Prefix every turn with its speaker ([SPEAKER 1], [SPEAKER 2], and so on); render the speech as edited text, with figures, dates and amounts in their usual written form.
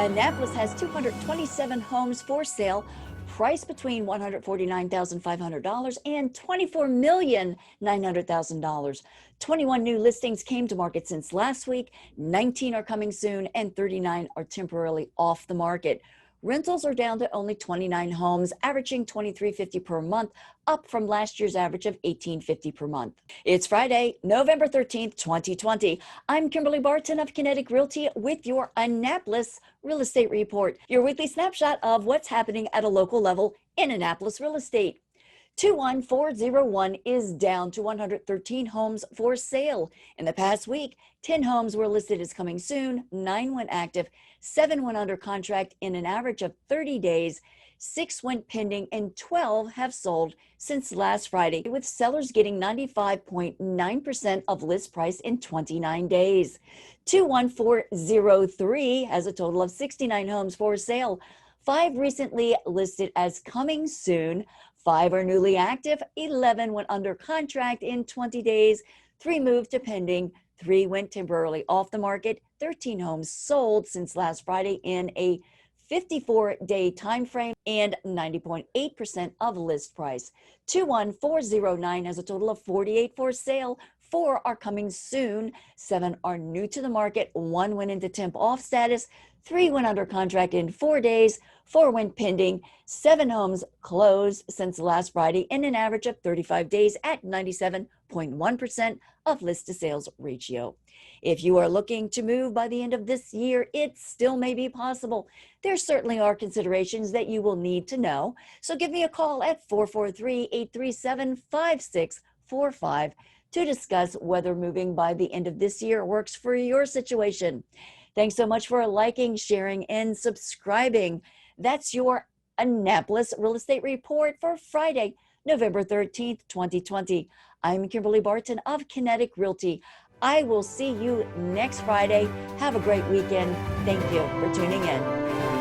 [SPEAKER 1] Annapolis has 227 homes for sale, priced between $149,500 and $24,900,000. 21 new listings came to market since last week, 19 are coming soon, and 39 are temporarily off the market. Rentals are down to only 29 homes, averaging $23.50 per month, up from last year's average of $18.50 per month. It's Friday, November 13th, 2020. I'm Kimberly Barton of Kinetic Realty with your Annapolis Real Estate Report, your weekly snapshot of what's happening at a local level in Annapolis real estate. 21401 is down to 113 homes for sale. In the past week, 10 homes were listed as coming soon, 9 went active, 7 went under contract in an average of 30 days, 6 went pending, and 12 have sold since last Friday, with sellers getting 95.9% of list price in 29 days. 21403 has a total of 69 homes for sale. 5 recently listed as coming soon, 5 are newly active, 11 went under contract in 20 days, 3 moved to pending, 3 went temporarily off the market, 13 homes sold since last Friday in a 54-day time frame, and 90.8% of list price. 21409 has a total of 48 for sale. 4 are coming soon, 7 are new to the market, 1 went into temp off status, 3 went under contract in 4 days, 4 went pending, 7 homes closed since last Friday in an average of 35 days at 97.1% of list to sales ratio. If you are looking to move by the end of this year, it still may be possible. There certainly are considerations that you will need to know. So give me a call at 443-837-5645 to discuss whether moving by the end of this year works for your situation. Thanks so much for liking, sharing, and subscribing. That's your Annapolis Real Estate Report for Friday, November 13th, 2020. I'm Kimberly Barton of Kinetic Realty. I will see you next Friday. Have a great weekend. Thank you for tuning in.